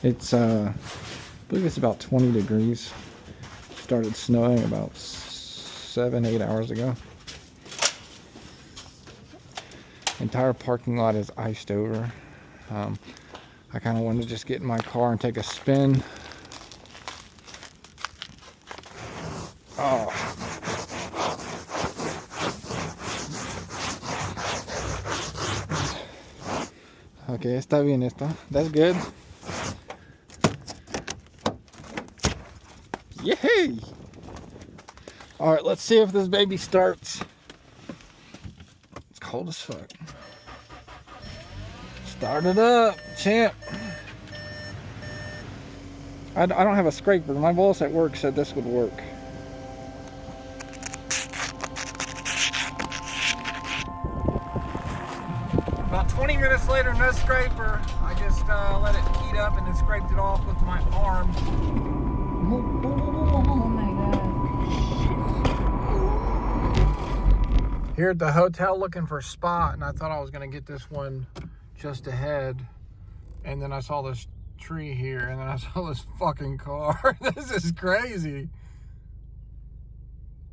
It's I believe it's about 20 degrees. Started snowing about 7-8 hours ago. Entire parking lot is iced over. I kind of wanted to just get in my car and take a spin. Oh. Okay, está bien esto. That's good. Yay! Alright, let's see if this baby starts. It's cold as fuck. Start it up, champ. I don't have a scraper. My boss at work said this would work. About 20 minutes later, no scraper. I just let it heat up and then scraped it off with my arm. Oh my God. Here at the hotel looking for a spot, and I thought I was gonna get this one just ahead. And then I saw this tree here, and then I saw this fucking car. This is crazy.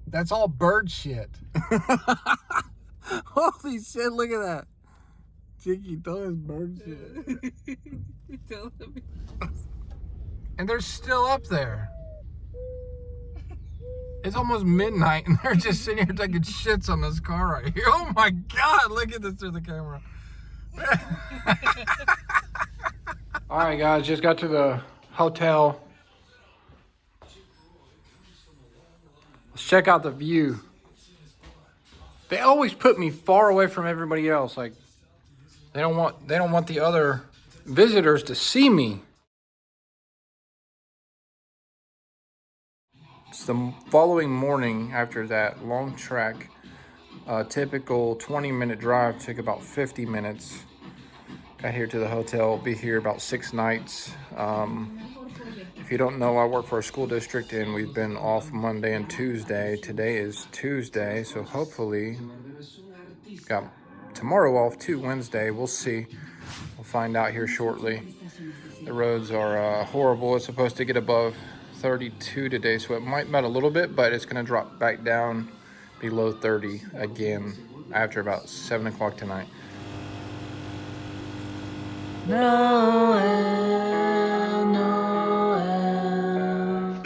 That's all bird shit. Holy shit, look at that. Chiquito is bird shit. And they're still up there. It's almost midnight and they're just sitting here taking shits on this car right here. Oh my God, look at this through the camera. All right, guys, just got to the hotel. Let's check out the view. They always put me far away from everybody else. Like they don't want the other visitors to see me. It's the following morning after that long trek. A typical 20-minute drive took about 50 minutes. Got here to the hotel, be here about 6 nights. If you don't know, I work for a school district and we've been off Monday and Tuesday. Today is Tuesday, so hopefully got tomorrow off too, Wednesday. We'll see. We'll find out here shortly. The roads are horrible. It's supposed to get above 32 today, so it might melt a little bit, but it's gonna drop back down below 30 again after about 7 o'clock tonight.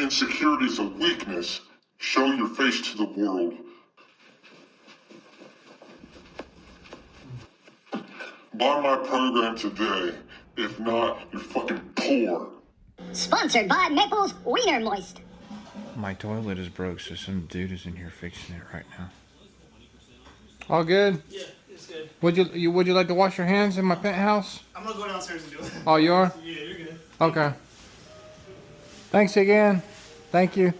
Insecurity is a weakness. Show your face to the world. Buy my program today. If not, you're fucking poor. Sponsored by Maple's Wiener Moist. My toilet is broke, so some dude is in here fixing it right now. All good? Yeah, it's good. Would you like to wash your hands in my penthouse? I'm gonna go downstairs and do it. Oh, you are? Yeah, you're good. Okay. Thanks again. Thank you.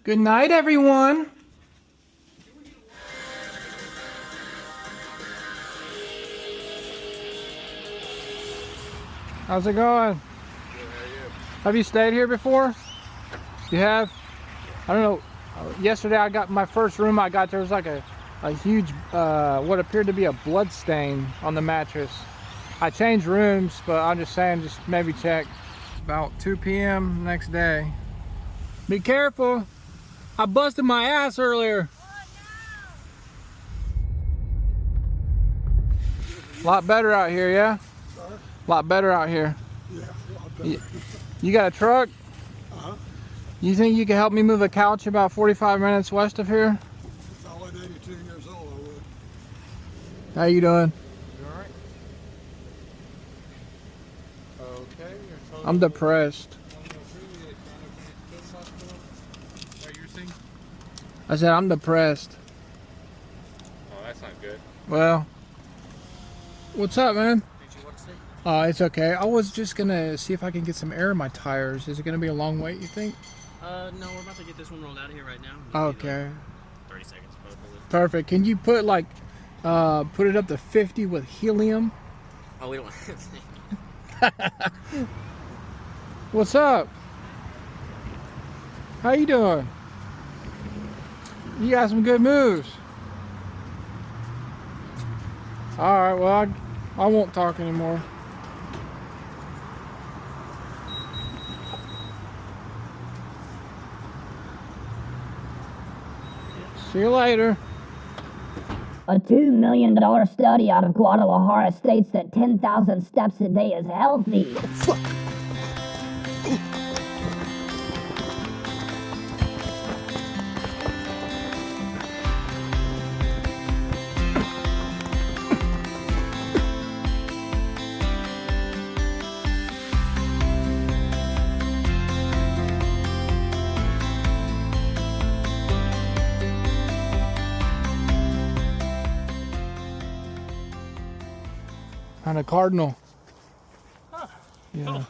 Good night, everyone. How's it going? Good, how are you? Have you stayed here before? You have? I don't know. Yesterday I got my first room I got, there was like a huge, what appeared to be a blood stain on the mattress. I changed rooms, but I'm just saying, just maybe check. It's about 2 p.m. next day. Be careful. I busted my ass earlier. A lot better out here, yeah? A lot better out here. Yeah, a lot better. You got a truck? Uh-huh. You think you could help me move a couch about 45 minutes west of here? If I was 82 years old, I would. How you doing? You alright? Okay, you're totally I'm depressed. What you're saying? I said I'm depressed. Oh, that's not good. Well, what's up, man? Did you want to say? It's okay. I was just gonna see if I can get some air in my tires. Is it gonna be a long wait, you think? No, we're about to get this one rolled out of here right now. Okay. 30 seconds, probably. Perfect. Can you put like, put it up to 50 with helium? Oh, we don't want to. What's up? How you doing? You got some good moves. All right, well, I won't talk anymore. See you later. A $2 million study out of Guadalajara states that 10,000 steps a day is healthy. On a Cardinal. Yeah.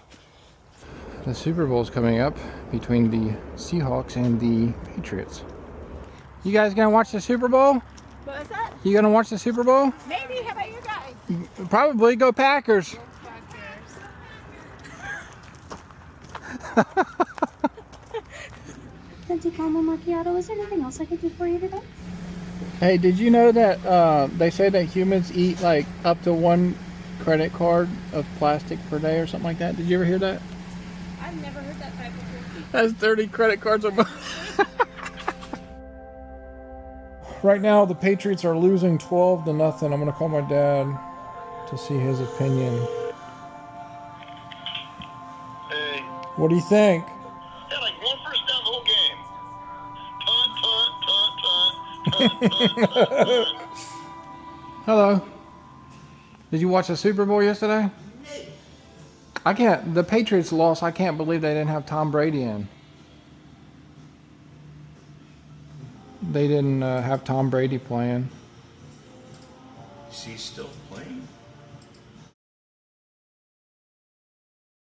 The Super Bowl's coming up between the Seahawks and the Patriots. You guys gonna watch the Super Bowl? What was that? You gonna watch the Super Bowl? Maybe. How about you guys? Probably. Go Packers. Venti caramel macchiato. Is there anything else I could do for you today? Hey, did you know that they say that humans eat like up to 1 credit card of plastic per day or something like that? Did you ever hear that? I've never heard that type before. That's 30 credit cards a month. Right now, the Patriots are losing 12-0. I'm going to call my dad to see his opinion. Hey, What do you think? yeah, like 1 first down the whole game. Punt, punt, punt, punt, punt, punt, punt. Hello. Did you watch the Super Bowl yesterday? I can't. The Patriots lost. I can't believe they didn't have Tom Brady in. They didn't have Tom Brady playing. Is he still playing?